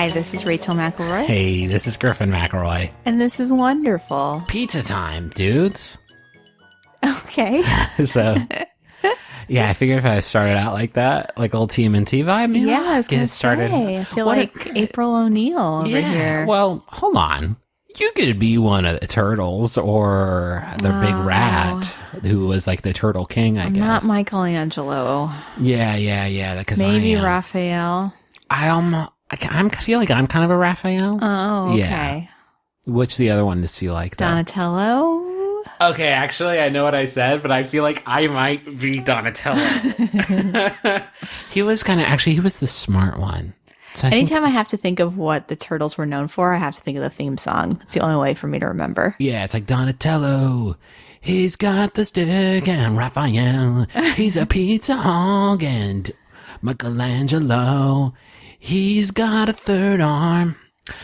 Hi, this is Rachel McElroy. Hey, this is Griffin McElroy. And this is wonderful. Pizza time, dudes. Okay. So, yeah, I figured if I started out like that, like old TMNT vibe, yeah, I was going to say, I feel like April O'Neil over here. Well, hold on. You could be one of the turtles or the big rat who was like the turtle king, I guess. Not Michelangelo. Yeah. Maybe Raphael. I feel like I'm kind of a Raphael. Oh, okay. Yeah. Which the other one does you like? Donatello? Okay, actually, I know what I said, but I feel like I might be Donatello. He was the smart one. So Anytime I have to think of what the turtles were known for, I have to think of the theme song. It's the only way for me to remember. Yeah, it's like Donatello. He's got the stick, and Raphael. He's a pizza hog, and Michelangelo. He's got a third arm.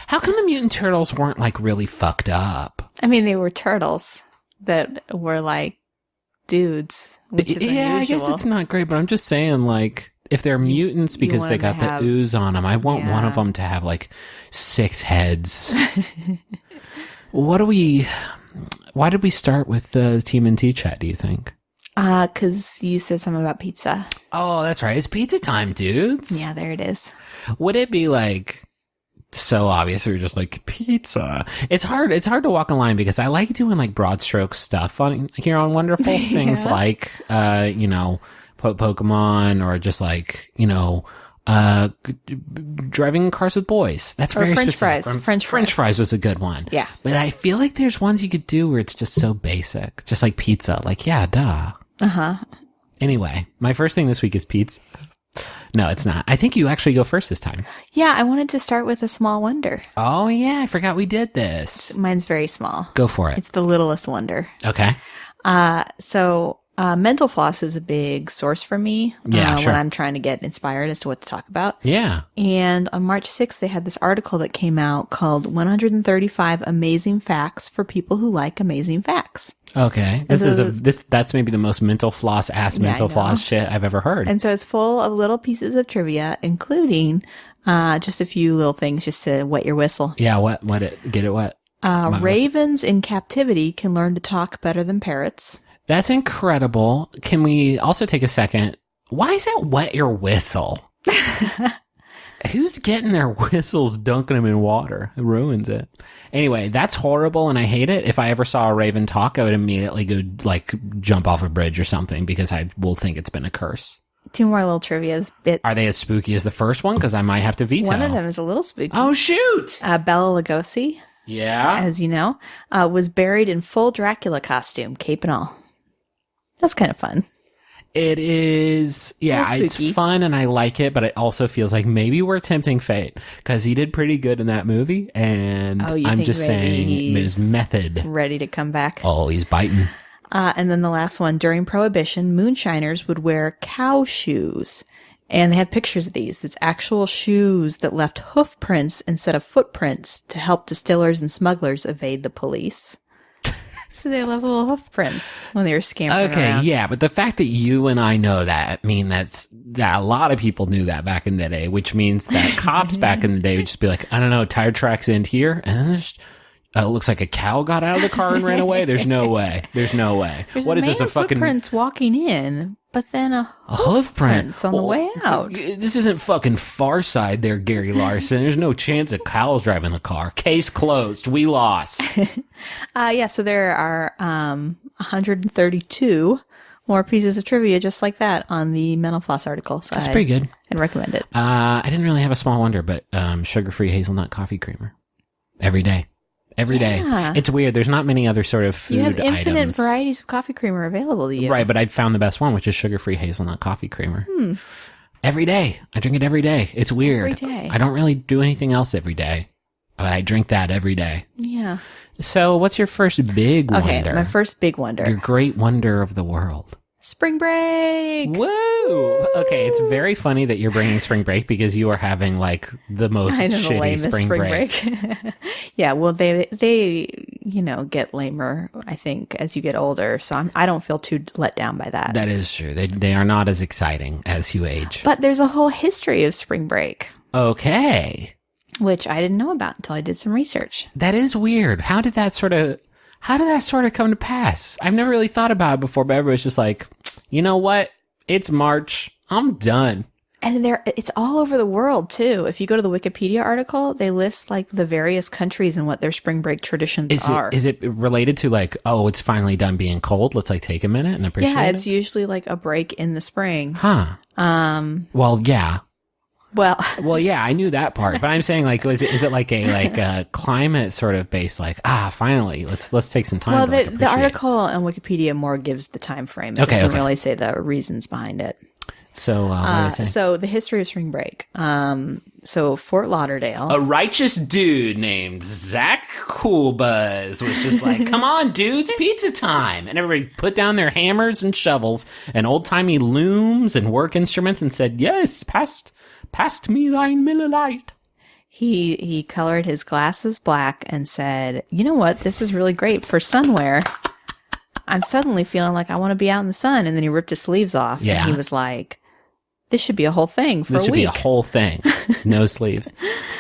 How come the mutant turtles weren't like really fucked up? I mean, they were turtles that were like dudes, which is unusual. I guess it's not great, but I'm just saying, like, if they're mutants because they got the ooze on them, I want one of them to have like 6 heads. Why did we start with the TMNT chat, do you think? Because you said something about pizza. Oh, that's right. It's pizza time, dudes. Yeah, there it is. Would it be like so obvious or just like pizza? It's hard to walk a line because I like doing like broad stroke stuff here on Wonderful. Things like Pokemon, or just like, driving cars with boys. That's very French specific. Fries. French fries was a good one. Yeah. But I feel like there's ones you could do where it's just so basic. Just like pizza. Like, yeah, duh. Uh-huh. Anyway, my first thing this week is pizza. No, it's not. I think you actually go first this time. Yeah, I wanted to start with a small wonder. Oh, yeah. I forgot we did this. Mine's very small. Go for it. It's the littlest wonder. Okay. Mental floss is a big source for me sure. when I'm trying to get inspired as to what to talk about. Yeah. And on March 6th, they had this article that came out called 135 Amazing Facts for People Who Like Amazing Facts. Okay. That's maybe the most mental floss shit I've ever heard. And so it's full of little pieces of trivia, including just a few little things just to wet your whistle. Yeah, get it wet. Ravens in captivity can learn to talk better than parrots. That's incredible. Can we also take a second? Why is that wet your whistle? Who's getting their whistles, dunking them in water? It ruins it. Anyway, that's horrible, and I hate it. If I ever saw a raven talk, I would immediately go, like, jump off a bridge or something, because I will think it's been a curse. 2 more little trivia bits. Are they as spooky as the first one? Because I might have to veto. One of them is a little spooky. Oh, shoot! Bela Lugosi, as you know, was buried in full Dracula costume, cape and all. That's kind of fun. It is, yeah, it's fun and I like it, but it also feels like maybe we're tempting fate because he did pretty good in that movie, and I'm just saying his method. Ready to come back. Oh, he's biting. And then the last one, during Prohibition, moonshiners would wear cow shoes. And they have pictures of these. It's actual shoes that left hoof prints instead of footprints to help distillers and smugglers evade the police. So they left little hoof prints when they were scampering around. Yeah, but the fact that you and I know that that a lot of people knew that back in the day, which means that cops back in the day would just be like, I don't know, tire tracks end here, and it looks like a cow got out of the car and ran away. There's no way. There's what is this? A fucking footprints walking in, but then a hoof print on the way out. This isn't fucking Far Side, there, Gary Larson. There's no chance a cow's driving the car. Case closed. We lost. So there are 132 more pieces of trivia just like that on the Mental Floss article. So that's pretty good. I'd recommend it. I didn't really have a small wonder, but sugar-free hazelnut coffee creamer every day. Every day. It's weird. There's not many other sort of food items. You have infinite varieties of coffee creamer available to you. Right, but I found the best one, which is sugar-free hazelnut coffee creamer. Every day. I drink it every day. It's weird. Every day. I don't really do anything else every day, but I drink that every day. Yeah. So what's your first big wonder? Okay, my first big wonder. Your great wonder of the world. Spring break! Woo! Okay, it's very funny that you're bringing spring break because you are having like the most shitty spring break. Yeah, well, they get lamer, I think, as you get older. So I don't feel too let down by that. That is true. They are not as exciting as you age. But there's a whole history of spring break. Okay. which I didn't know about until I did some research. That is weird. How did that sort of come to pass? I've never really thought about it before, but everybody's just like, you know what? It's March. I'm done. And it's all over the world too. If you go to the Wikipedia article, they list like the various countries and what their spring break traditions are. Is it related to like, oh, it's finally done being cold? Let's like take a minute and appreciate it? Yeah, it's usually like a break in the spring. Huh. Well, yeah. Well, yeah, I knew that part, but I'm saying like, is it like a climate sort of based, like, finally, let's take some time. Well, to, like, the article on Wikipedia more gives the time frame. It doesn't really say the reasons behind it. So, what did it say? So the history of spring break. So Fort Lauderdale. A righteous dude named Zach Coolbuzz was just like, come on, dudes, pizza time. And everybody put down their hammers and shovels and old-timey looms and work instruments and said, yes, past me thine Miller Lite. He colored his glasses black and said, you know what? This is really great for sunwear. I'm suddenly feeling like I want to be out in the sun. And then he ripped his sleeves off. Yeah. And he was like, this should be a whole thing for a week. This should be a whole thing. No sleeves.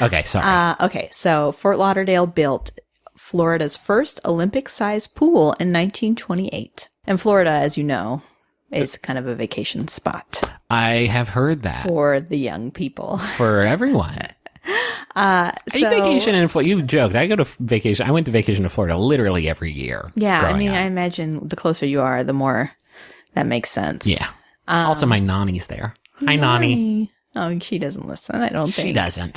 Okay, sorry. Okay, so Fort Lauderdale built Florida's first Olympic-sized pool in 1928. And Florida, as you know, is kind of a vacation spot. I have heard that. For the young people. For everyone. You vacation in Florida. You joked. I went to vacation to Florida literally every year. Yeah, I mean, up. I imagine the closer you are, the more that makes sense. Yeah. Also, my nanny's there. Hi, Nani. Oh, she doesn't listen, I don't think. She doesn't.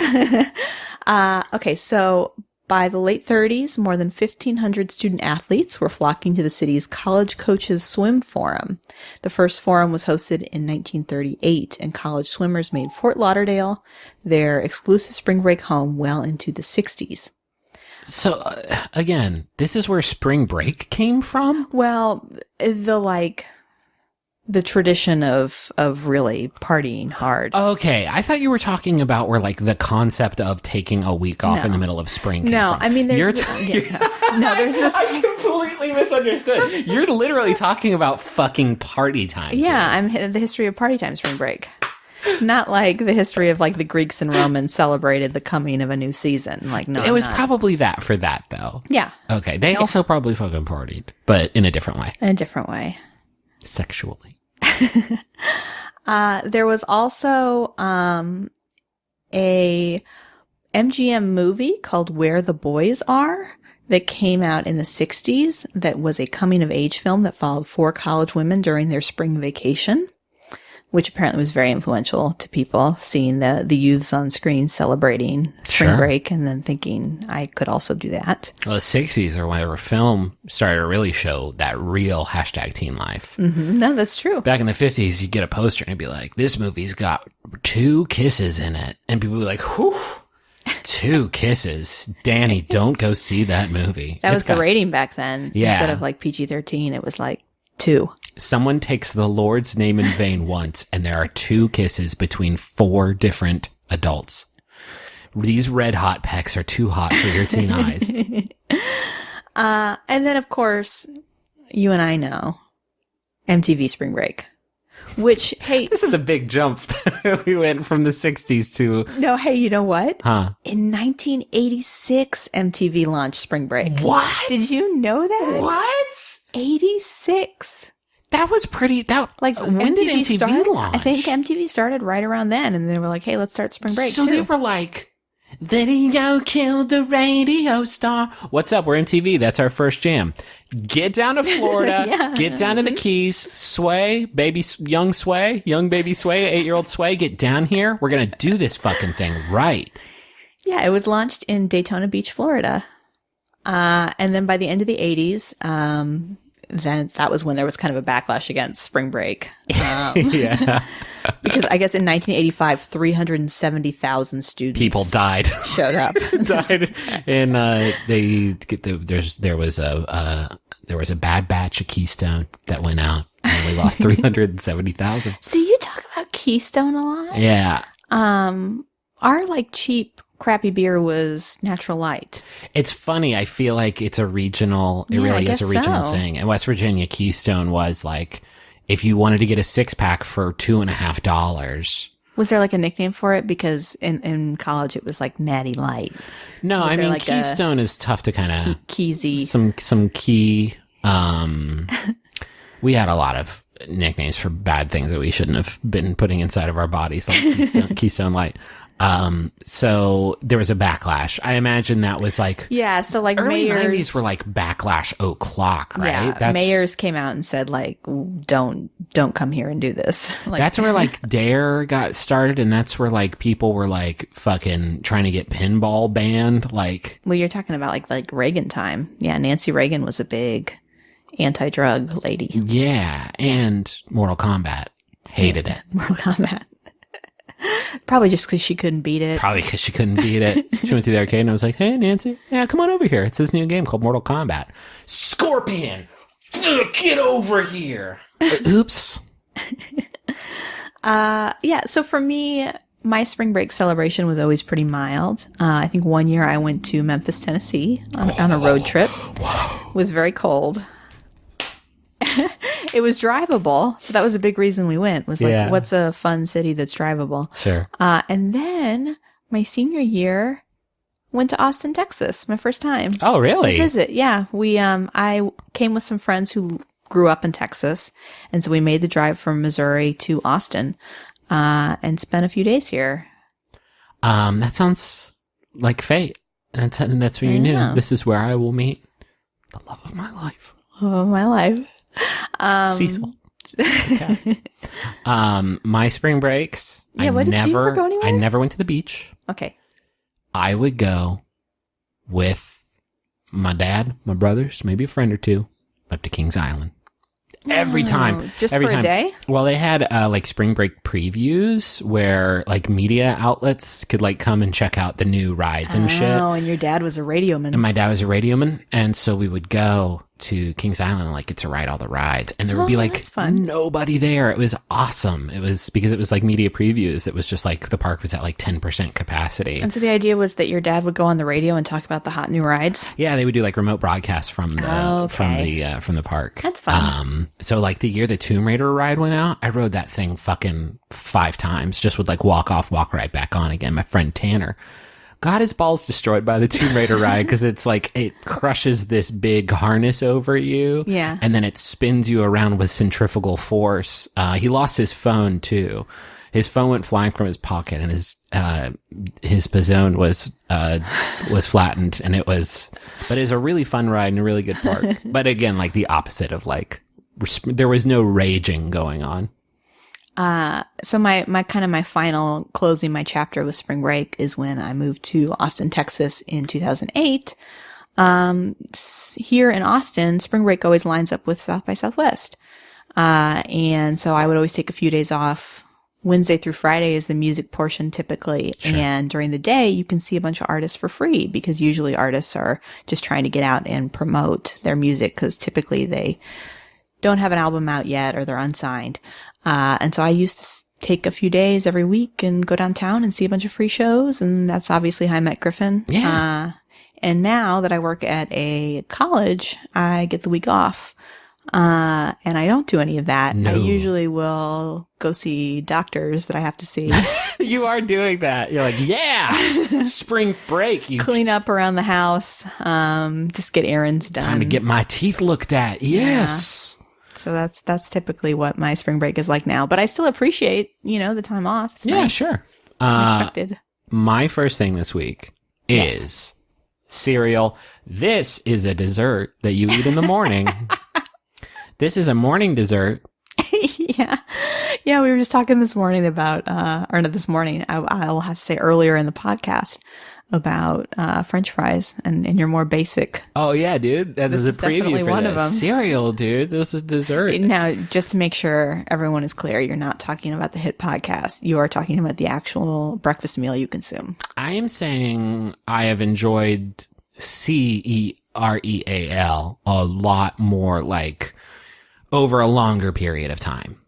Okay, so by the late 30s, more than 1,500 student athletes were flocking to the city's College Coaches Swim Forum. The first forum was hosted in 1938, and college swimmers made Fort Lauderdale their exclusive spring break home well into the 60s. So, again, this is where spring break came from? Well, the tradition of really partying hard. Okay, I thought you were talking about where like the concept of taking a week off in the middle of spring came from. I mean there's there's this. I completely misunderstood. You're literally talking about fucking party time. Yeah, I'm the history of party time spring break. Not like the history of like the Greeks and Romans celebrated the coming of a new season. Like no, it was probably that for that though. Yeah. Okay, they also probably fucking partied, but in a different way. In a different way. Sexually. There was also a MGM movie called Where the Boys Are that came out in the 60s that was a coming-of-age film that followed 4 college women during their spring vacation, which apparently was very influential to people, seeing the youths on screen celebrating spring break and then thinking, I could also do that. Well, the 60s are whenever film started to really show that real #teen life. Mm-hmm. No, that's true. Back in the 50s, you'd get a poster and it'd be like, this movie's got 2 kisses in it. And people would be like, whew, 2 kisses. Danny, don't go see that movie. That was the rating back then. Yeah. Instead of like PG-13, it was like 2. Someone takes the Lord's name in vain once, and there are 2 kisses between 4 different adults. These red hot pecs are too hot for your teen eyes. And then, of course, you and I know MTV Spring Break, which, hey... This is a big jump. We went from the 60s to... No, hey, you know what? Huh? In 1986, MTV launched Spring Break. What? Did you know that? What? 86. That was pretty... when did MTV launch? I think MTV started right around then, and they were like, hey, let's start Spring Break, So they were like, video killed the radio star. What's up? We're MTV. That's our first jam. Get down to Florida. Yeah. Get down to the Keys. Sway, young baby Sway, 8-year-old Sway. Get down here. We're going to do this fucking thing right. Yeah, it was launched in Daytona Beach, Florida. And then by the end of the 80s, then that was when there was kind of a backlash against spring break. Yeah. Because I guess in 1985, 370,000 students died. Showed up. Died. And there was a bad batch of Keystone that went out, and we lost 370,000. See, you talk about Keystone a lot. Yeah. Our like cheap crappy beer was Natural Light. It's funny. I feel like it's a regional. It really is a regional thing. In West Virginia, Keystone was like, if you wanted to get a 6-pack for $2.50, Was there like a nickname for it? Because in college it was like Natty Light. No, Was I there mean, like Keystone is tough to kind of... Keezy. Some key... we had a lot of nicknames for bad things that we shouldn't have been putting inside of our bodies, like Keystone Light. So there was a backlash. I imagine that was like... Yeah, so like early mayors... 90s were like backlash o'clock, right? Yeah, mayors came out and said like, don't come here and do this. Like, that's where like Dare got started, and that's where like people were like fucking trying to get pinball banned. Like, well, you're talking about like Reagan time. Yeah, Nancy Reagan was a big anti-drug lady. Yeah, and Mortal Kombat. Hated it. Mortal Kombat. Probably just because she couldn't beat it. She went to the arcade and I was like, hey, Nancy, yeah, come on over here. It's this new game called Mortal Kombat. Scorpion! Ugh, get over here! Oops. Yeah, so for me, my spring break celebration was always pretty mild. I think one year I went to Memphis, Tennessee on a road trip. It was very cold. It was drivable, so that was a big reason we went. Was like, what's a fun city that's drivable? Sure. And then my senior year, went to Austin, Texas, my first time. Oh, really? To visit, yeah. We I came with some friends who grew up in Texas, and so we made the drive from Missouri to Austin, and spent a few days here. That sounds like fate. That's when you knew this is where I will meet the love of my life. Love of my life. Cecil. Okay. My spring breaks. Yeah, did you ever go anywhere? I never went to the beach. Okay. I would go with my dad, my brothers, maybe a friend or two, up to Kings Island. Every time. Just every for time. a day? Well, they had like spring break previews where like media outlets could like come and check out the new rides and shit. Oh, and your dad was a radioman. And my dad was a radioman. And so we would go to Kings Island and like get to ride all the rides. And there would be like nobody there. It was awesome. It was because it was like media previews. It was just like the park was at like 10% capacity. And so the idea was that your dad would go on the radio and talk about the hot new rides? Yeah, they would do like remote broadcasts from the from the park. That's fun. So like the year the Tomb Raider ride went out, I rode that thing fucking 5 times. Just would like walk off, walk right back on again. My friend Tanner got his balls destroyed by the Tomb Raider ride because it's like it crushes this big harness over you. Yeah. And then it spins you around with centrifugal force. He lost his phone too. His phone went flying from his pocket, and his Pizzone was flattened, and it was a really fun ride and a really good park. But again, like the opposite of like, there was no raging going on. So my final closing my chapter with spring break is when I moved to Austin, Texas in 2008. Here in Austin, spring break always lines up with South by Southwest. And so I would always take a few days off. Wednesday through Friday is the music portion typically. Sure. And during the day, you can see a bunch of artists for free because usually artists are just trying to get out and promote their music because typically they don't have an album out yet or they're unsigned. And so I used to take a few days every week and go downtown and see a bunch of free shows. And that's obviously how I met Griffin. Yeah. And now that I work at a college, I get the week off. And I don't do any of that. No. I usually will go see doctors that I have to see. You are doing that. You're like, yeah, spring break. You clean up around the house. Just get errands done. Time to get my teeth looked at. Yes. Yeah. So that's typically what my spring break is like now. But I still appreciate, the time off. It's nice. Sure. Unexpected. My first thing this week is cereal. This is a dessert that you eat in the morning. This is a morning dessert. Yeah, we were just talking this morning about, or not this morning, I'll have to say earlier in the podcast about French fries and your more basic. Oh, yeah, dude. That is a preview for one this. Of them. Cereal, dude. This is dessert. Now, just to make sure everyone is clear, you're not talking about the hit podcast. You are talking about the actual breakfast meal you consume. I am saying I have enjoyed cereal a lot more, like, over a longer period of time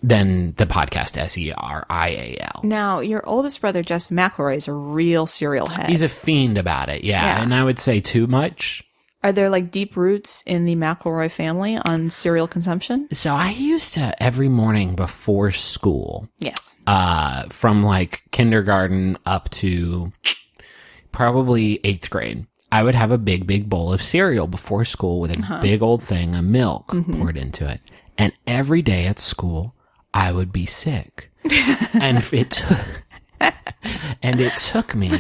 than the podcast SERIAL. Now, your oldest brother, Justin McElroy, is a real cereal head. He's a fiend about it, yeah. And I would say too much. Are there like deep roots in the McElroy family on cereal consumption? So I used to every morning before school, Yes. from like kindergarten up to probably 8th grade, I would have a big bowl of cereal before school with a big old thing of milk poured into it. And every day at school, I would be sick. And it took me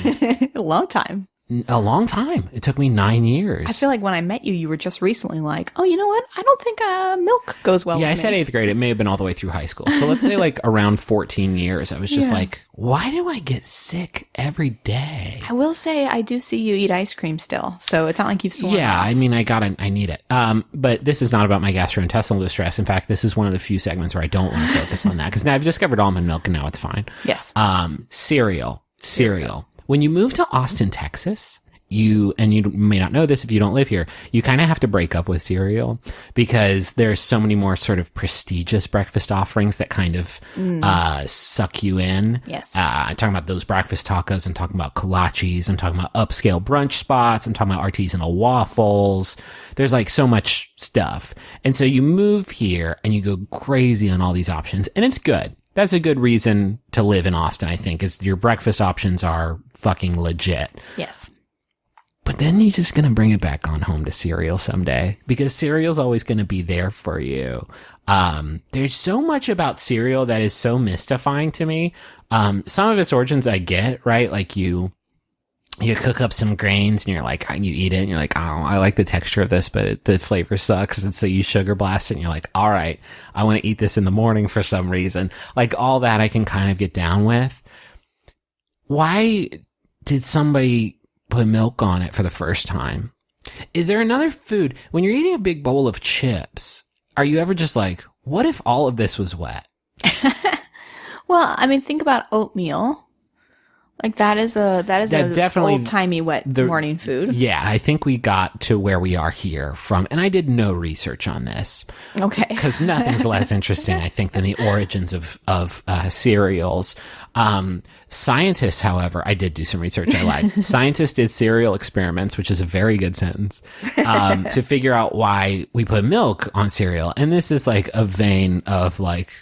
A long time. a long time. It took me 9 years. I feel like when I met you, you were just recently like, oh, you know what? I don't think milk goes well Yeah, I with said me. 8th grade. It may have been all the way through high school. So let's say like around 14 years. I was just like, why do I get sick every day? I will say I do see you eat ice cream still. So it's not like you've sworn Yeah, off. I mean, I need it. But this is not about my gastrointestinal distress. In fact, this is one of the few segments where I don't want to focus on that because now I've discovered almond milk and now it's fine. Yes. Cereal. When you move to Austin, Texas, you may not know this if you don't live here, you kind of have to break up with cereal because there's so many more sort of prestigious breakfast offerings that kind of suck you in. Yes. I'm talking about those breakfast tacos. I'm talking about kolaches. I'm talking about upscale brunch spots. I'm talking about artisanal waffles. There's like so much stuff. And so you move here and you go crazy on all these options and it's good. That's a good reason to live in Austin, I think, is your breakfast options are fucking legit. Yes. But then you're just going to bring it back on home to cereal someday because cereal's always going to be there for you. There's so much about cereal that is so mystifying to me. Some of its origins I get, right? Like you cook up some grains and you're like, you eat it and you're like, oh, I like the texture of this, but the flavor sucks. And so you sugar blast it and you're like, all right, I want to eat this in the morning for some reason. Like all that I can kind of get down with. Why did somebody put milk on it for the first time? Is there another food when you're eating a big bowl of chips? Are you ever just like, what if all of this was wet? Well, I mean, think about oatmeal. Like that is a definitely old timey wet morning food. Yeah, I think we got to where we are here from, and I did no research on this. Okay, because nothing's less interesting, I think, than the origins of cereals. Scientists, however, I did do some research. I lied. Scientists did cereal experiments, which is a very good sentence, to figure out why we put milk on cereal. And this is like a vein of like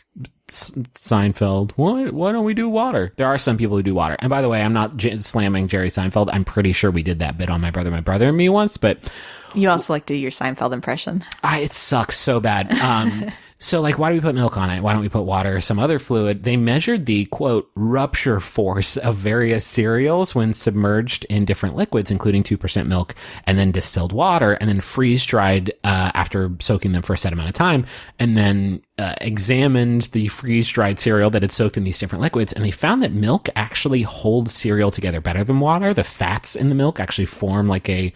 Seinfeld. Why don't we do water? There are some people who do water. And by the way, I'm not slamming Jerry Seinfeld. I'm pretty sure we did that bit on My Brother and Me once, but you also like to do your Seinfeld impression. It sucks so bad. So like, why do we put milk on it? Why don't we put water or some other fluid? They measured the, quote, rupture force of various cereals when submerged in different liquids, including 2% milk and then distilled water and then freeze dried after soaking them for a set amount of time, and then examined the freeze dried cereal that had soaked in these different liquids. And they found that milk actually holds cereal together better than water. The fats in the milk actually form like a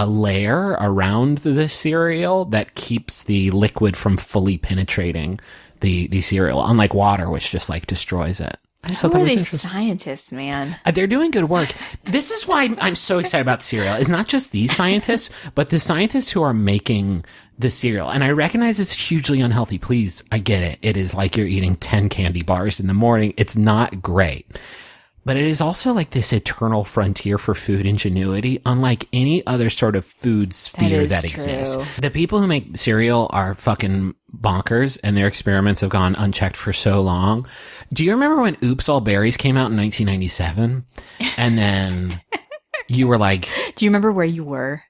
layer around the cereal that keeps the liquid from fully penetrating the cereal, unlike water, which just like destroys it. I just thought that was interesting. Scientists, man? They're doing good work. This is why I'm so excited about cereal. It's not just these scientists, but the scientists who are making the cereal. And I recognize it's hugely unhealthy. Please, I get it. It is like you're eating 10 candy bars in the morning. It's not great. But it is also like this eternal frontier for food ingenuity, unlike any other sort of food sphere that exists. The people who make cereal are fucking bonkers, and their experiments have gone unchecked for so long. Do you remember when Oops All Berries came out in 1997? And then you were like... Do you remember where you were?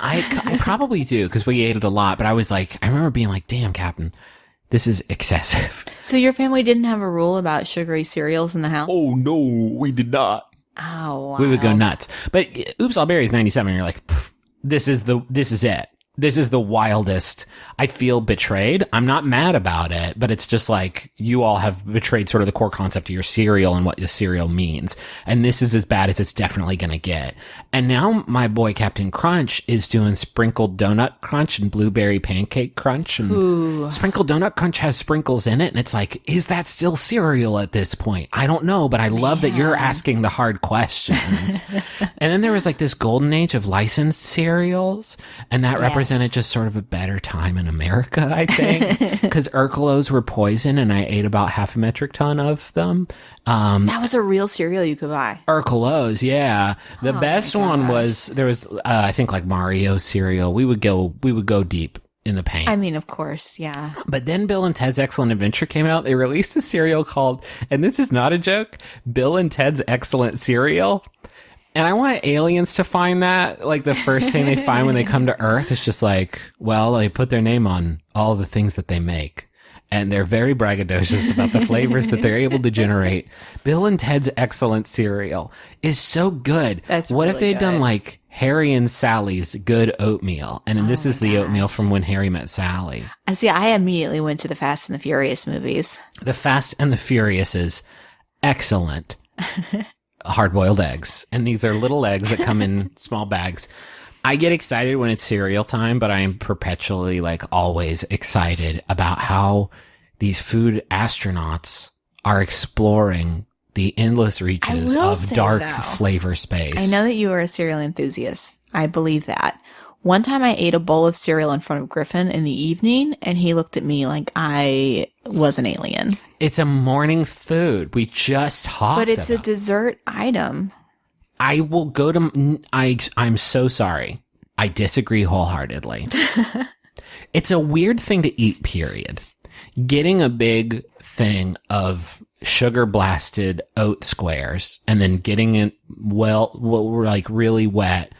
I probably do, because we ate it a lot, but I was like, I remember being like, damn, Captain, this is excessive. So your family didn't have a rule about sugary cereals in the house? Oh, no, we did not. Oh, wow. We would go nuts. But Oops All Berries 97, you're like, this is it. This is the wildest. I feel betrayed. I'm not mad about it, but it's just like you all have betrayed sort of the core concept of your cereal and what the cereal means. And this is as bad as it's definitely going to get. And now my boy Captain Crunch is doing sprinkled donut crunch and blueberry pancake crunch. And sprinkled donut crunch has sprinkles in it. And it's like, is that still cereal at this point? I don't know, but I love that you're asking the hard questions. And then there was like this golden age of licensed cereals, and that represents represented just sort of a better time in America, I think. Because Urkelos were poison, and I ate about half a metric ton of them. That was a real cereal you could buy. Urkelos, yeah. The best one was, there was, I think, like Mario cereal. We would go deep in the paint. I mean, of course, yeah. But then Bill and Ted's Excellent Adventure came out. They released a cereal called, and this is not a joke, Bill and Ted's Excellent Cereal. And I want aliens to find that. Like, the first thing they find when they come to Earth is just like, well, they put their name on all the things that they make. And they're very braggadocious about the flavors that they're able to generate. Bill and Ted's Excellent Cereal is so good. That's what really if they'd good. done like Harry and Sally's Good Oatmeal? And this is the oatmeal from When Harry Met Sally. See, I immediately went to the Fast and the Furious movies. The Fast and the Furious is excellent. Hard-boiled eggs. And these are little eggs that come in small bags. I get excited when it's cereal time, but I am perpetually, like, always excited about how these food astronauts are exploring the endless reaches of dark flavor space. I know that you are a cereal enthusiast. I believe that. One time I ate a bowl of cereal in front of Griffin in the evening, and he looked at me like I was an alien. It's a morning food. We just talked about it. But it's a dessert item. I will go to... I'm so sorry. I disagree wholeheartedly. It's a weird thing to eat, period. Getting a big thing of sugar-blasted oat squares and then getting it like really wet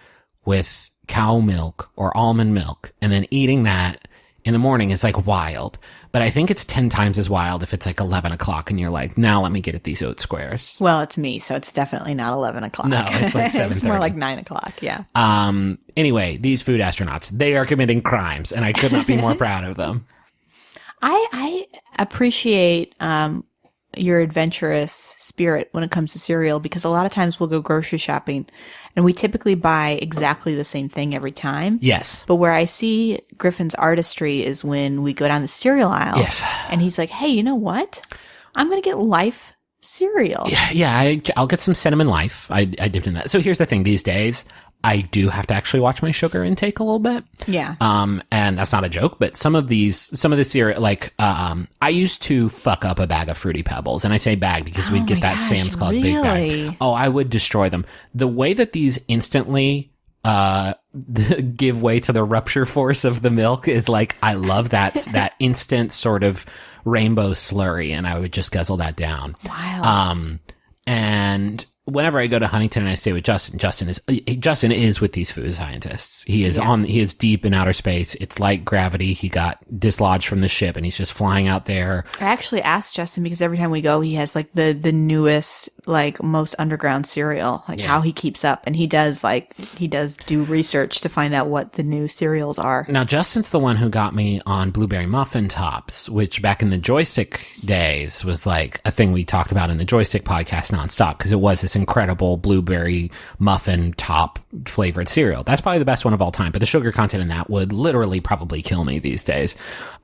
with cow milk or almond milk and then eating that in the morning is like wild. But I think it's 10 times as wild if it's like 11 o'clock and you're like, now let me get at these oat squares. Well, it's me, so it's definitely not 11 o'clock. No, it's like 7:30. It's more like 9 o'clock, yeah. Anyway, these food astronauts, they are committing crimes, and I could not be more proud of them. I appreciate your adventurous spirit when it comes to cereal, because a lot of times we'll go grocery shopping and we typically buy exactly the same thing every time. Yes. But where I see Griffin's artistry is when we go down the cereal aisle. Yes. And he's like, hey, you know what? I'm going to get Life cereal. Yeah, I'll get some Cinnamon Life. I dipped in that. So here's the thing. These days, I do have to actually watch my sugar intake a little bit. Yeah. And that's not a joke, but some of the cereal, like, I used to fuck up a bag of Fruity Pebbles, and I say bag because we'd get that Sam's Club big bag. Oh, I would destroy them. The way that these instantly, give way to the rupture force of the milk is like, I love that instant sort of rainbow slurry, and I would just guzzle that down. Wow. And whenever I go to Huntington and I stay with Justin, Justin is with these food scientists. He is deep in outer space. It's like gravity. He got dislodged from the ship and he's just flying out there. I actually asked Justin because every time we go, he has like the newest, like most underground cereal, like how he keeps up. And he does do research to find out what the new cereals are. Now, Justin's the one who got me on blueberry muffin tops, which back in the joystick days was like a thing we talked about in the joystick podcast nonstop, because it was this incredible blueberry muffin top flavored cereal. That's probably the best one of all time, but the sugar content in that would literally probably kill me these days.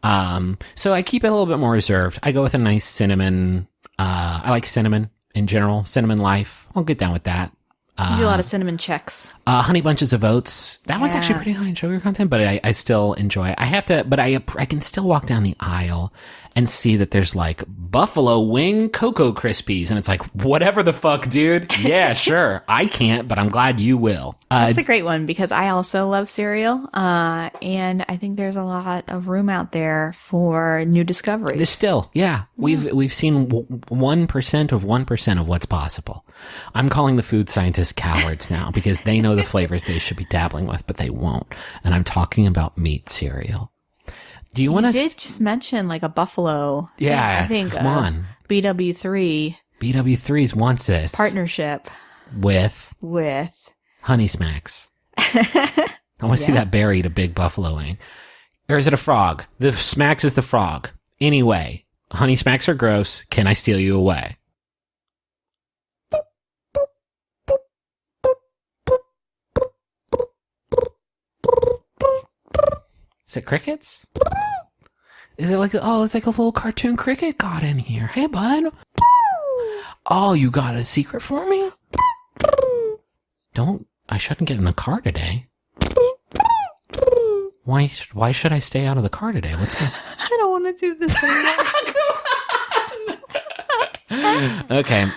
So I keep it a little bit more reserved. I go with a nice cinnamon. I like cinnamon in general. Cinnamon Life. I'll get down with that. You do a lot of cinnamon checks. Honey Bunches of Oats. That one's actually pretty high in sugar content, but I still enjoy it. I can still walk down the aisle and see that there's like Buffalo Wing Cocoa Krispies. And it's like, whatever the fuck, dude. Yeah, sure. I can't, but I'm glad you will. That's a great one because I also love cereal. And I think there's a lot of room out there for new discoveries. There's still, yeah. We've seen 1% of 1% of what's possible. I'm calling the food scientists cowards now because they know the flavors they should be dabbling with, but they won't. And I'm talking about meat cereal. Do you want to? Did just mention like a buffalo? Yeah, I think. Come on, BW3. BW3's wants this partnership with Honey Smacks. I want to see that bear eat a big buffalo wing. Or is it a frog? The Smacks is the frog. Anyway, Honey Smacks are gross. Can I steal you away? Is it crickets? Is it like, it's like a little cartoon cricket got in here. Hey, bud. Oh, you got a secret for me? I shouldn't get in the car today. Why should I stay out of the car today? What's going on? I don't want to do this anymore. Okay,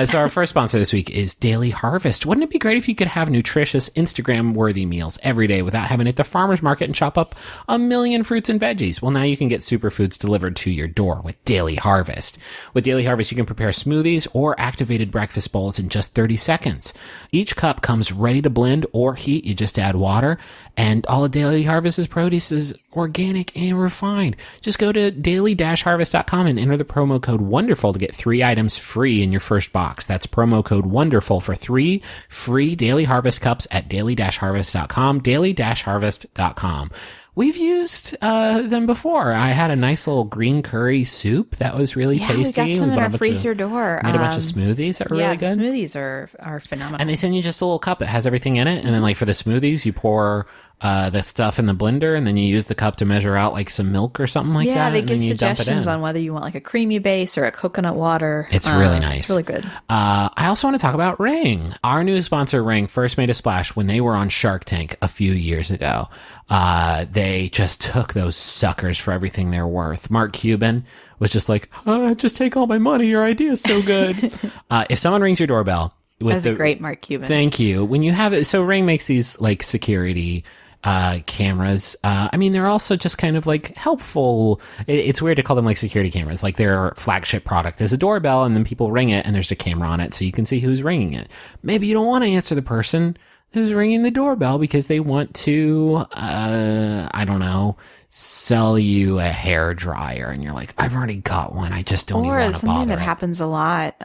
so our first sponsor this week is Daily Harvest. Wouldn't it be great if you could have nutritious, Instagram-worthy meals every day without having to hit the farmer's market and chop up a million fruits and veggies? Well, now you can get superfoods delivered to your door with Daily Harvest. With Daily Harvest, you can prepare smoothies or activated breakfast bowls in just 30 seconds. Each cup comes ready to blend or heat. You just add water, and all of Daily Harvest's produce is organic and refined. Just go to daily-harvest.com and enter the promo code WONDERFUL to get 3 items free in your first box. That's promo code WONDERFUL for 3 free Daily Harvest cups at daily-harvest.com, daily-harvest.com. We've used them before. I had a nice little green curry soup that was really tasty. We got some in our freezer door. Made a bunch of smoothies that were really good. Yeah, smoothies are phenomenal. And they send you just a little cup that has everything in it. And then like for the smoothies, you pour the stuff in the blender and then you use the cup to measure out like some milk or something like that. Yeah, they and give then you suggestions on whether you want like a creamy base or a coconut water. It's really nice. It's really good. I also want to talk about Ring. Our new sponsor, Ring, first made a splash when they were on Shark Tank a few years ago. They just took those suckers for everything they're worth. Mark Cuban was just like, just take all my money. Your idea is so good. If someone rings your doorbell That's a great Mark Cuban. Thank you. When you have it, so Ring makes these like security cameras. I mean, they're also just kind of like helpful. It's weird to call them like security cameras. Like their flagship product is a doorbell and then people ring it and there's a camera on it so you can see who's ringing it. Maybe you don't want to answer the person who's ringing the doorbell because they want to, I don't know, sell you a hair dryer and you're like, I've already got one. I just don't even want to bother. Or something that happens a lot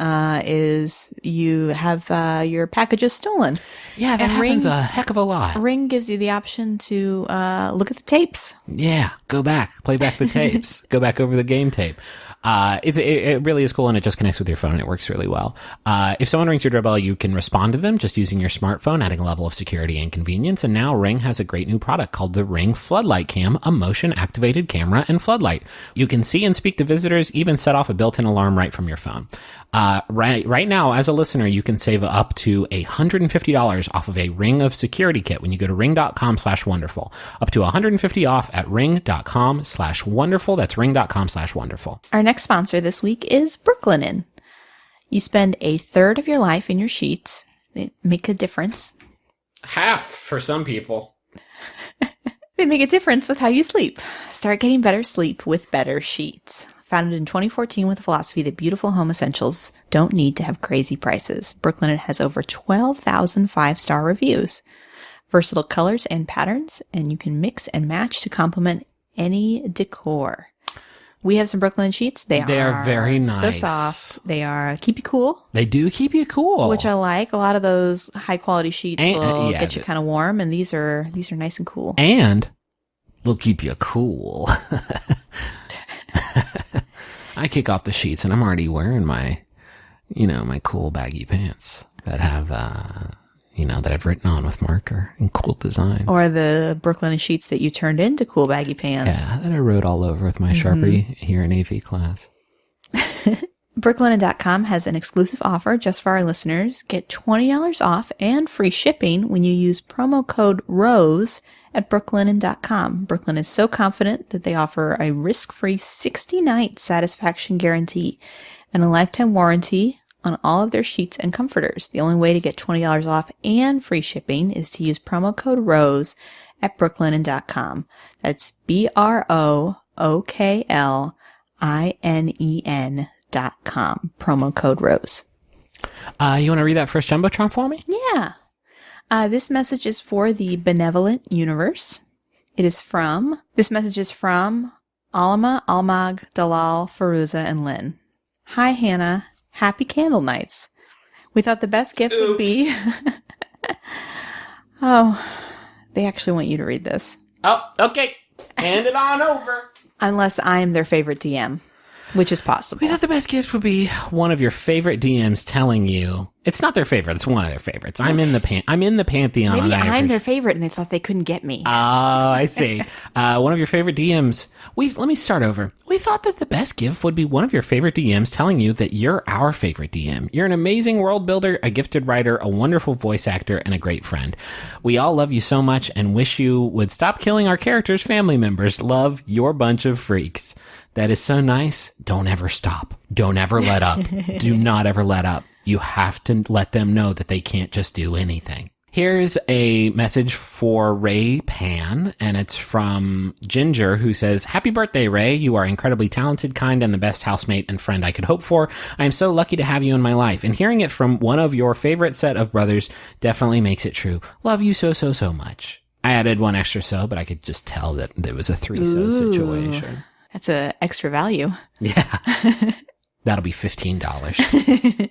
is you have your packages stolen. Yeah, that happens a heck of a lot. Ring gives you the option to look at the tapes. Yeah, go back, play back the tapes, go back over the game tape. It really is cool and it just connects with your phone and it works really well. If someone rings your doorbell, you can respond to them just using your smartphone, adding a level of security and convenience. And now Ring has a great new product called the Ring Floodlight Cam, a motion activated camera and floodlight. You can see and speak to visitors, even set off a built-in alarm right from your phone. Right now, as a listener, you can save up to $150 off of a Ring of Security kit when you go to ring.com/wonderful. Up to $150 off at ring.com/wonderful. That's ring.com/wonderful. Our next sponsor this week is Brooklinen. You spend a third of your life in your sheets. They make a difference. Half for some people. They make a difference with how you sleep. Start getting better sleep with better sheets. Founded in 2014 with the philosophy that beautiful home essentials don't need to have crazy prices, Brooklinen has over 12,000 5-star reviews. Versatile colors and patterns, and you can mix and match to complement any decor. We have some Brooklinen sheets. They are very nice. So soft. They are keep you cool. They do keep you cool. Which I like. A lot of those high quality sheets will get you kind of warm, and these are nice and cool. And they'll keep you cool. I kick off the sheets and I'm already wearing my cool baggy pants that have that I've written on with marker and cool designs. Or the Brooklinen sheets that you turned into cool baggy pants. Yeah, that I wrote all over with my Sharpie here in AV class. Brooklinen.com has an exclusive offer just for our listeners. Get $20 off and free shipping when you use promo code ROSE at brooklinen.com. Brooklinen is so confident that they offer a risk-free 60-night satisfaction guarantee and a lifetime warranty on all of their sheets and comforters. The only way to get $20 off and free shipping is to use promo code ROSE at brooklinen.com. That's BROOKLINEN.com. Promo code ROSE. You want to read that first Jumbotron for me? Yeah. This message is for the benevolent universe. This message is from Alma, Almag, Dalal, Faruza, and Lynn. Hi, Hannah. Happy candle nights. We thought the best gift would be... Oh, they actually want you to read this. Oh, okay. Hand it on over. Unless I am their favorite DM. Which is possible. We thought the best gift would be one of your favorite DMs telling you it's not their favorite. It's one of their favorites. I'm in the pantheon. Maybe I'm their favorite and they thought they couldn't get me. Oh, I see. One of your favorite DMs. Let me start over. We thought that the best gift would be one of your favorite DMs telling you that you're our favorite DM. You're an amazing world builder, a gifted writer, a wonderful voice actor, and a great friend. We all love you so much and wish you would stop killing our characters' family members. Love, your bunch of freaks. That is so nice. Don't ever stop. Don't ever let up. Do not ever let up. You have to let them know that they can't just do anything. Here's a message for Ray Pan, and it's from Ginger, who says, Happy birthday, Ray. You are incredibly talented, kind, and the best housemate and friend I could hope for. I am so lucky to have you in my life, and hearing it from one of your favorite set of brothers definitely makes it true. Love you so, so, so much. I added one extra so, but I could just tell that there was a 3-so situation. That's a extra value. Yeah. That'll be $15.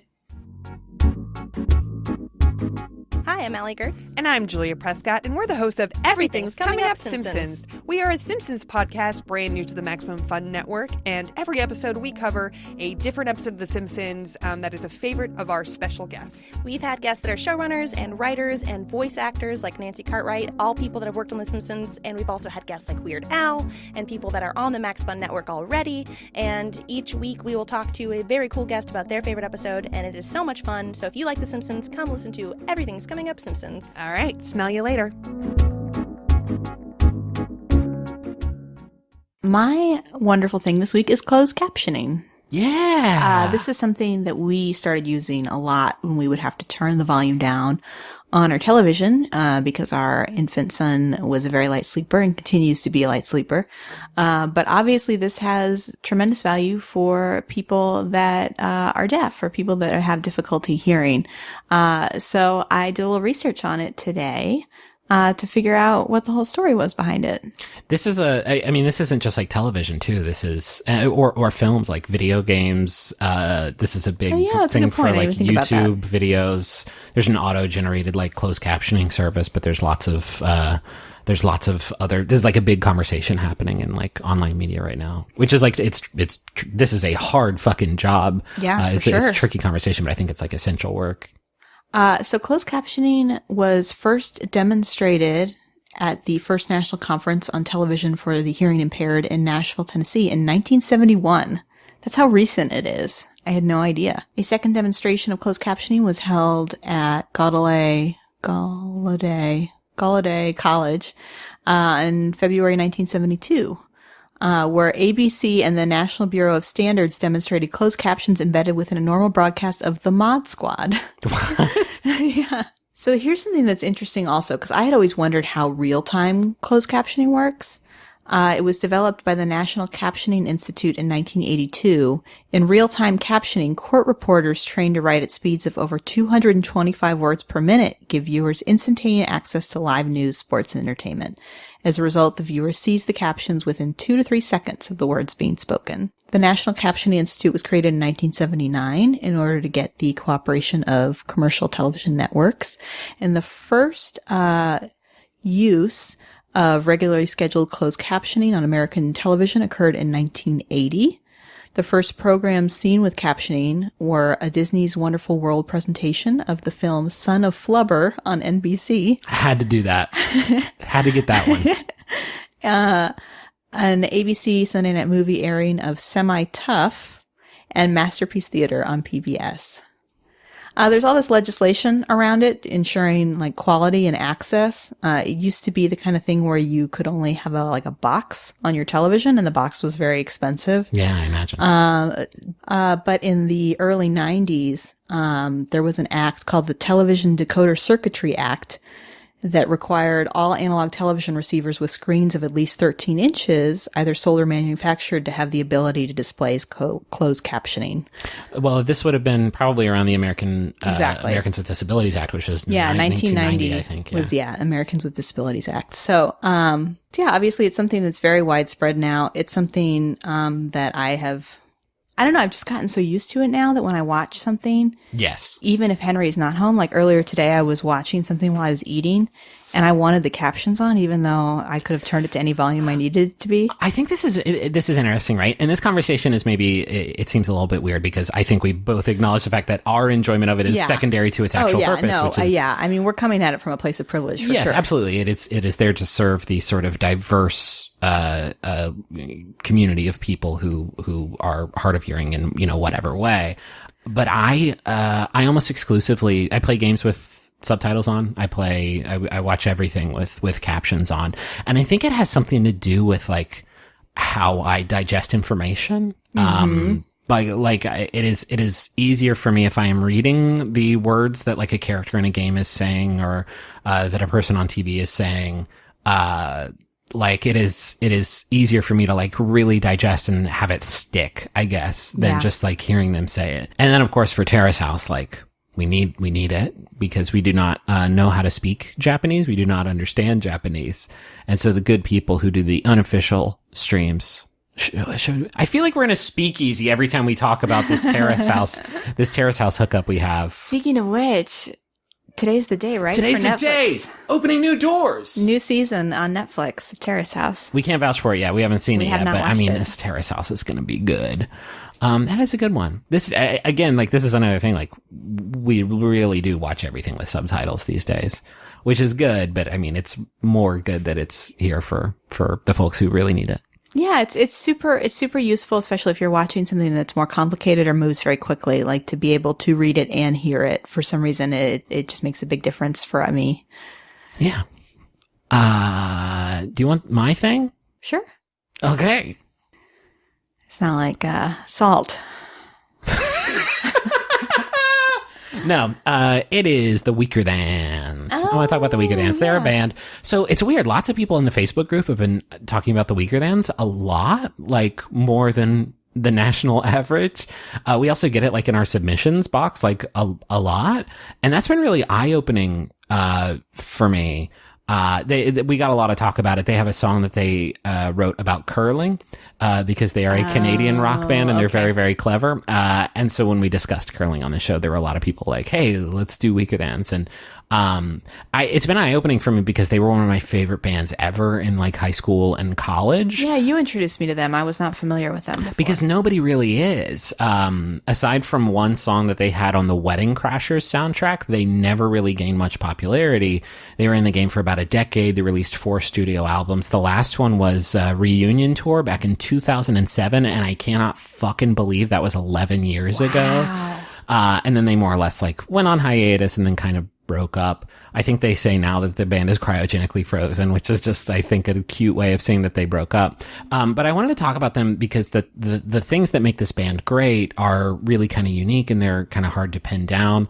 Hi, I'm Allie Gertz. And I'm Julia Prescott, and we're the hosts of Everything's Coming Up Simpsons. We are a Simpsons podcast brand new to the Maximum Fun Network, and every episode we cover a different episode of The Simpsons that is a favorite of our special guests. We've had guests that are showrunners and writers and voice actors like Nancy Cartwright, all people that have worked on The Simpsons, and we've also had guests like Weird Al and people that are on the Max Fun Network already, and each week we will talk to a very cool guest about their favorite episode, and it is so much fun. So if you like The Simpsons, come listen to Everything's Coming Up Simpsons. All right, smell you later. My wonderful thing this week is closed captioning. Yeah. This is something that we started using a lot when we would have to turn the volume down on our television, because our infant son was a very light sleeper and continues to be a light sleeper. But obviously this has tremendous value for people that are deaf or people that have difficulty hearing. So I did a little research on it today. To figure out what the whole story was behind it. This is this isn't just like television too. This is, or films like video games. This is a big thing for like YouTube videos. There's an auto-generated like closed captioning service, but there's lots of other, this is like a big conversation happening in like online media right now, which is like, this is a hard fucking job. Yeah, it's a tricky conversation, but I think it's like essential work. So closed captioning was first demonstrated at the first National Conference on Television for the Hearing Impaired in Nashville, Tennessee in 1971. That's how recent it is. I had no idea. A second demonstration of closed captioning was held at Gallaudet College in February 1972. Where ABC and the National Bureau of Standards demonstrated closed captions embedded within a normal broadcast of The Mod Squad. What? Yeah. So here's something that's interesting also, because I had always wondered how real-time closed captioning works. It was developed by the National Captioning Institute in 1982. In real-time captioning, court reporters trained to write at speeds of over 225 words per minute give viewers instantaneous access to live news, sports, and entertainment. As a result, the viewer sees the captions within 2 to 3 seconds of the words being spoken. The National Captioning Institute was created in 1979 in order to get the cooperation of commercial television networks. And the first use of regularly scheduled closed captioning on American television occurred in 1980. The first programs seen with captioning were a Disney's Wonderful World presentation of the film Son of Flubber on NBC. I had to do that. Had to get that one. An ABC Sunday night movie airing of Semi-Tough and Masterpiece Theater on PBS. There's all this legislation around it, ensuring like quality and access. It used to be the kind of thing where you could only have a box on your television, and the box was very expensive. Yeah, I imagine. But in the early 90s, there was an act called the Television Decoder Circuitry Act that required all analog television receivers with screens of at least 13 inches, either sold or manufactured, to have the ability to display closed captioning. Well, this would have been probably around the Americans with Disabilities Act, which was 1990, I think. Was Americans with Disabilities Act. So, obviously it's something that's very widespread now. It's something that I've just gotten so used to it now that when I watch something, yes, even if Henry is not home, like earlier today, I was watching something while I was eating, And I wanted the captions on, even though I could have turned it to any volume I needed it to be. I think this is interesting, right? And this conversation is maybe, it seems a little bit weird because I think we both acknowledge the fact that our enjoyment of it is secondary to its actual purpose. Which is, I mean, we're coming at it from a place of privilege, for yes, sure. absolutely. It is there to serve the sort of diverse community of people who are hard of hearing in, you know, whatever way. But I almost exclusively, I play games with subtitles on. I watch everything with captions on. And I think it has something to do with like how I digest information. It is easier for me if I am reading the words that like a character in a game is saying or that a person on TV is saying. Like it is easier for me to like really digest and have it stick, I guess, than just like hearing them say it. And then of course for Terrace House, like we need it because we do not know how to speak Japanese. We do not understand Japanese. And so the good people who do the unofficial streams, I feel like we're in a speakeasy every time we talk about this Terrace House hookup we have. Speaking of which, today's the day, right? Today's the day. Opening new doors. New season on Netflix of Terrace House. We can't vouch for it yet. We haven't seen it yet, but I mean, it. This Terrace House is going to be good. That is a good one. This, again, like this is another thing, like we really do watch everything with subtitles these days, which is good, but I mean, it's more good that it's here for the folks who really need it. Yeah, it's super useful, especially if you're watching something that's more complicated or moves very quickly, like to be able to read it and hear it. For some reason, it just makes a big difference for me. Yeah. Do you want my thing? Sure. Okay. It's not like salt. No, it is the Weaker Thans. I want to talk about the Weaker Thans. They're a band. So it's weird. Lots of people in the Facebook group have been talking about the Weaker Thans a lot, like more than the national average. We also get it like in our submissions box, like a lot. And that's been really eye-opening for me. We got a lot of talk about it. They have a song that they wrote about curling because they are a Canadian rock band and they're very, very clever. And so when we discussed curling on the show, there were a lot of people like, hey, let's do Weaker Thans. And it's been eye-opening for me because they were one of my favorite bands ever in like high school and college. Yeah, you introduced me to them. I was not familiar with them before. Because nobody really is. Aside from one song that they had on the Wedding Crashers soundtrack, they never really gained much popularity. They were in the game for about a decade. They released 4 studio albums. The last one was a reunion tour back in 2007, and I cannot fucking believe that was 11 years ago. And then they more or less like went on hiatus and then kind of broke up. I think they say now that the band is cryogenically frozen, which is just, I think, a cute way of saying that they broke up. But I wanted to talk about them because the things that make this band great are really kind of unique and they're kind of hard to pin down.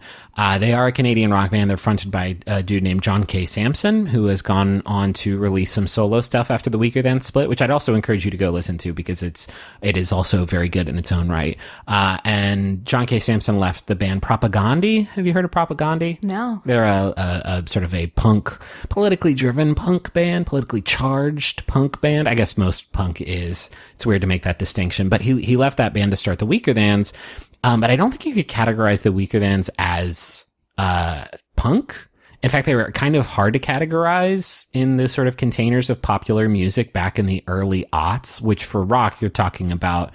They are a Canadian rock band. They're fronted by a dude named John K. Samson, who has gone on to release some solo stuff after the Weaker Than split, which I'd also encourage you to go listen to because it is also very good in its own right. And John K. Samson left the band Propagandhi. Have you heard of Propagandhi? No. They're a sort of a punk, politically driven punk band, politically charged punk band. I guess most punk is. It's weird to make that distinction, but he left that band to start the Weaker Thans. But I don't think you could categorize the Weaker Thans as punk. In fact, they were kind of hard to categorize in the sort of containers of popular music back in the early aughts, which for rock, you're talking about,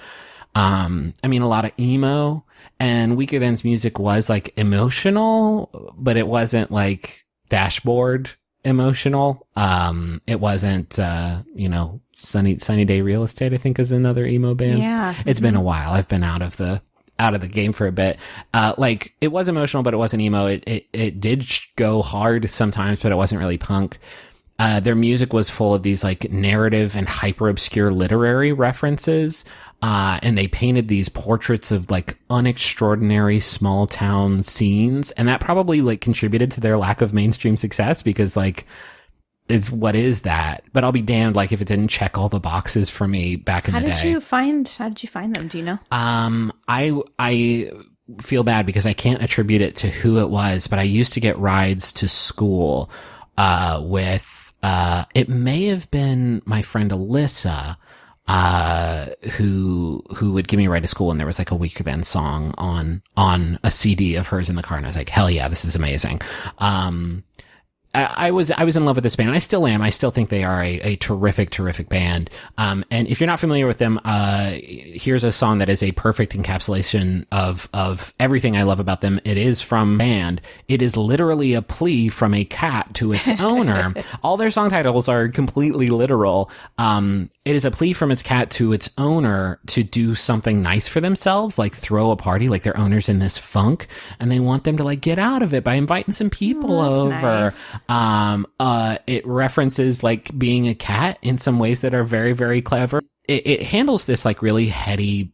a lot of emo. And Weaker Than's music was like emotional, but it wasn't like Dashboard emotional. It wasn't, Sunny Day Real Estate, I think is another emo band. Yeah. It's been a while. I've been out of the game for a bit. It was emotional, but it wasn't emo. It did go hard sometimes, but it wasn't really punk. Their music was full of these like narrative and hyper obscure literary references. And they painted these portraits of like unextraordinary small town scenes. And that probably like contributed to their lack of mainstream success because like, it's what is that? But I'll be damned like if it didn't check all the boxes for me back in the day. How did you find them? Do you know? I feel bad because I can't attribute it to who it was, but I used to get rides to school, it may have been my friend Alyssa, who would give me a ride to school, and there was like a Weaker Than song on a CD of hers in the car, and I was like, hell yeah, this is amazing. I was in love with this band. I still am. I still think they are a terrific, terrific band. And if you're not familiar with them, here's a song that is a perfect encapsulation of everything I love about them. It is from band. It is literally a plea from a cat to its owner. All their song titles are completely literal. It is a plea from its cat to its owner to do something nice for themselves, like throw a party, like their owner's in this funk, and they want them to like get out of it by inviting some people over. Nice. It references like being a cat in some ways that are very, very clever. It handles this like really heavy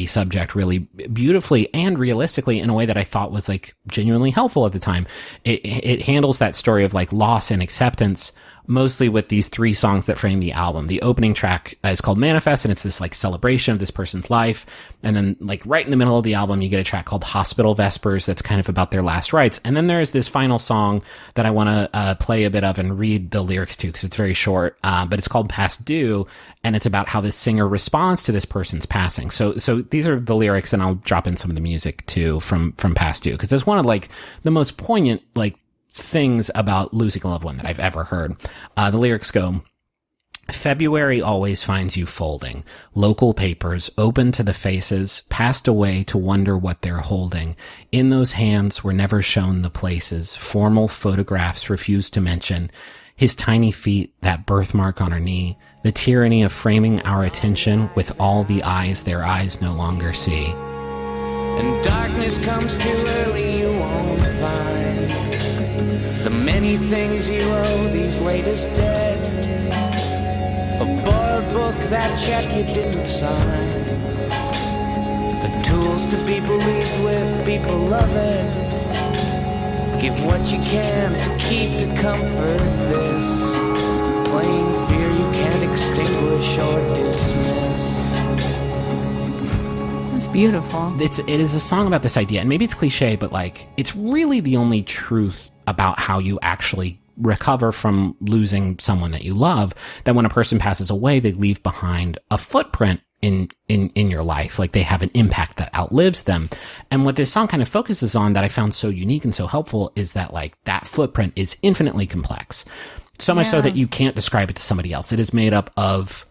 subject really beautifully and realistically in a way that I thought was like genuinely helpful at the time. It handles that story of like loss and acceptance mostly with these 3 songs that frame the album. The opening track is called Manifest, and it's this like celebration of this person's life. And then like right in the middle of the album, you get a track called Hospital Vespers that's kind of about their last rites. And then there's this final song that I want to play a bit of and read the lyrics to because it's very short, but it's called Past Due, and it's about how this singer responds to this person's passing. So these are the lyrics, and I'll drop in some of the music too from Past Due because it's one of like the most poignant like things about losing a loved one that I've ever heard. The lyrics go, February always finds you folding. Local papers, open to the faces, passed away to wonder what they're holding. In those hands were never shown the places. Formal photographs refused to mention. His tiny feet, that birthmark on her knee. The tyranny of framing our attention with all the eyes their eyes no longer see. And darkness comes too early, you won't find the many things you owe these latest dead. A borrowed book, that check you didn't sign. The tools to be believed with, people love it. Give what you can to keep to comfort this. Plain fear you can't extinguish or dismiss. That's beautiful. It is a song about this idea, and maybe it's cliche, but like it's really the only truth about how you actually recover from losing someone that you love, that when a person passes away, they leave behind a footprint in your life. Like they have an impact that outlives them. And what this song kind of focuses on that I found so unique and so helpful is that like that footprint is infinitely complex. So much so that you can't describe it to somebody else. It is made up of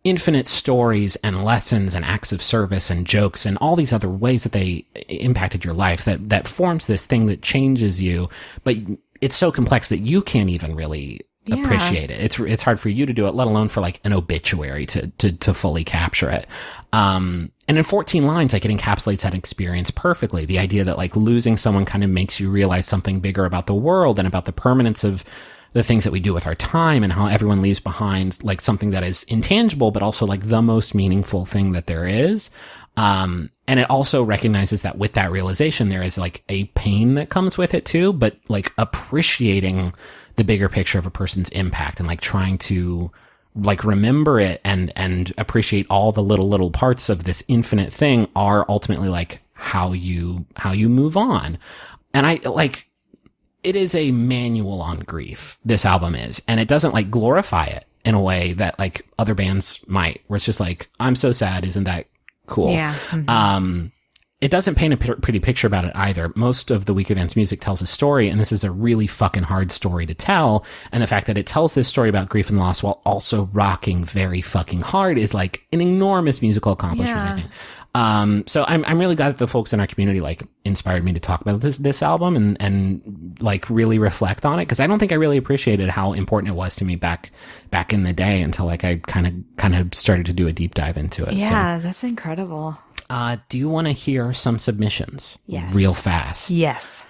infinite stories and lessons and acts of service and jokes and all these other ways that they impacted your life that forms this thing that changes you. But it's so complex that you can't even really appreciate it. It's hard for you to do it, let alone for like an obituary to fully capture it. And in 14 lines, like it encapsulates that experience perfectly. The idea that like losing someone kind of makes you realize something bigger about the world and about the permanence of the things that we do with our time and how everyone leaves behind like something that is intangible, but also like the most meaningful thing that there is. And it also recognizes that with that realization, there is like a pain that comes with it too, but like appreciating the bigger picture of a person's impact and like trying to like remember it and appreciate all the little parts of this infinite thing are ultimately like how you move on. And I like, it is a manual on grief, this album is, and it doesn't like glorify it in a way that like other bands might, where it's just like, I'm so sad, isn't that cool? Yeah. Mm-hmm. It doesn't paint a pretty picture about it either. Most of the Week Events music tells a story, and this is a really fucking hard story to tell. And the fact that it tells this story about grief and loss while also rocking very fucking hard is like an enormous musical accomplishment, I think. So I'm really glad that the folks in our community like inspired me to talk about this album and like really reflect on it, because I don't think I really appreciated how important it was to me back in the day until like I kind of started to do a deep dive into it. Yeah, that's incredible. Do you want to hear some submissions? Yes. Real fast. Yes.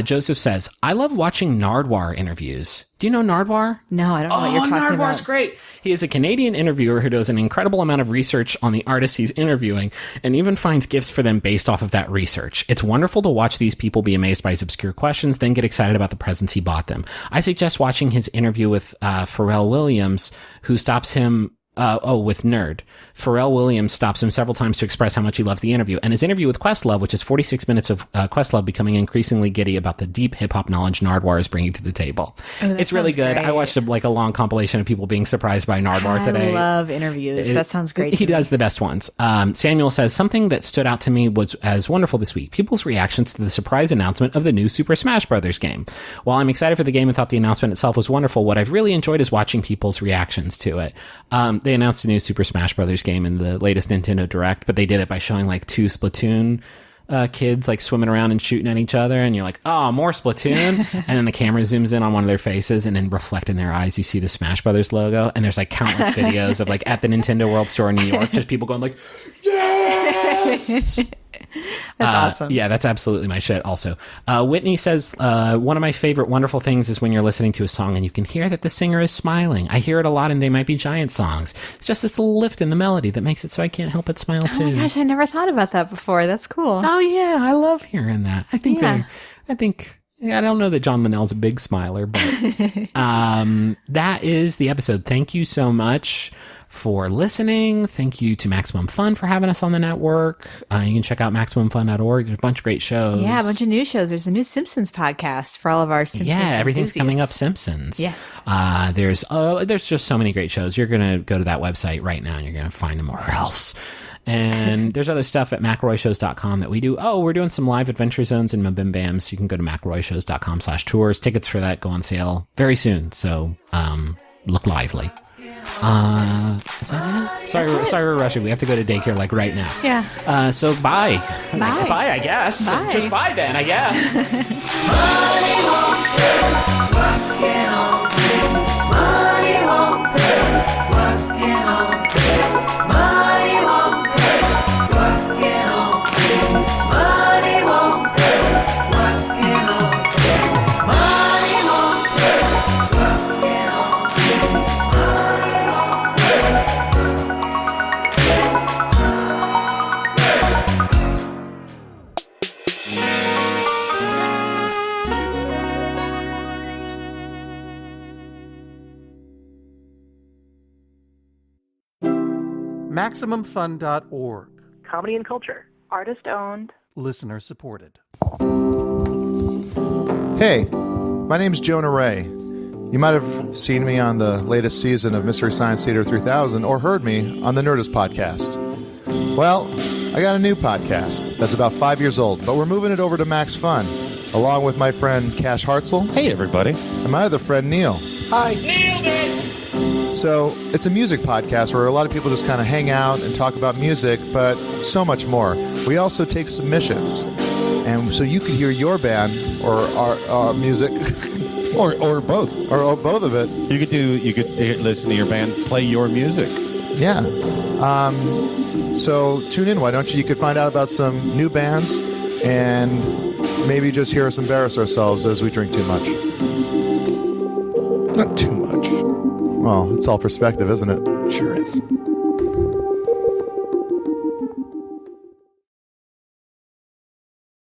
Joseph says, I love watching Nardwar interviews. Do you know Nardwar? No, I don't know what you're talking about. Nardwar's great. He is a Canadian interviewer who does an incredible amount of research on the artists he's interviewing and even finds gifts for them based off of that research. It's wonderful to watch these people be amazed by his obscure questions, then get excited about the presents he bought them. I suggest watching his interview with Pharrell Williams, who stops him with Nerd. Pharrell Williams stops him several times to express how much he loves the interview. And his interview with Questlove, which is 46 minutes of Questlove becoming increasingly giddy about the deep hip-hop knowledge Nardwuar is bringing to the table. It's really good. Great. I watched a long compilation of people being surprised by Nardwuar today. I love interviews. That sounds great. He does the best ones. Samuel says, something that stood out to me was as wonderful this week. People's reactions to the surprise announcement of the new Super Smash Brothers game. While I'm excited for the game and thought the announcement itself was wonderful, what I've really enjoyed is watching people's reactions to it. They announced a new Super Smash Brothers game in the latest Nintendo Direct, but they did it by showing like 2 Splatoon kids like swimming around and shooting at each other, and you're like, oh, more Splatoon. And then the camera zooms in on one of their faces, and then reflect in their eyes, you see the Smash Brothers logo, and there's like countless videos of like at the Nintendo World Store in New York, just people going like, yes. That's awesome. Yeah, that's absolutely my shit also. Whitney says, one of my favorite wonderful things is when you're listening to a song and you can hear that the singer is smiling. I hear it a lot in They Might Be Giant songs. It's just this little lift in the melody that makes it so I can't help but smile too. Oh my gosh, I never thought about that before. That's cool. Oh yeah, I love hearing that. I think I don't know that John Linnell's a big smiler, but that is the episode. Thank you so much for listening. Thank you to Maximum Fun for having us on the network. You can check out MaximumFun.org. There's a bunch of great shows. Yeah, a bunch of new shows. There's a new Simpsons podcast for all of our Simpsons everything's enthusiasts. coming up Simpsons. Yes. There's just so many great shows. You're going to go to that website right now and you're going to find them somewhere else. And there's other stuff at McElroyShows.com that we do. Oh, we're doing some live adventure zones in Mabim Bams. You can go to McElroyShows.com/tours. Tickets for that go on sale very soon. So, look lively. Is that it? Sorry, we're rushing. We have to go to daycare like right now. Yeah. So bye. Bye. Bye, I guess. Bye. Just bye then, I guess. Money won't pay, what can all pay? Money won't pay, what can all pay? Money won't pay, what can all pay? Money won't pay, what can all pay? Money won't pay, what can all pay? Money won't MaximumFun.org. Comedy and culture. Artist owned. Listener supported. Hey, my name's Jonah Ray. You might have seen me on the latest season of Mystery Science Theater 3000 or heard me on the Nerdist podcast. Well, I got a new podcast that's about 5 years old, but we're moving it over to Max Fun, along with my friend Cash Hartzell. Hey, everybody. And my other friend Neil. Hi. Nailed it! So, it's a music podcast where a lot of people just kind of hang out and talk about music, but so much more. We also take submissions, and so you could hear your band or our music, or both, or both of it. You could listen to your band play your music. Yeah. So tune in. Why don't you? You could find out about some new bands, and maybe just hear us embarrass ourselves as we drink too much. Not too much. Well, it's all perspective, isn't it? Sure is.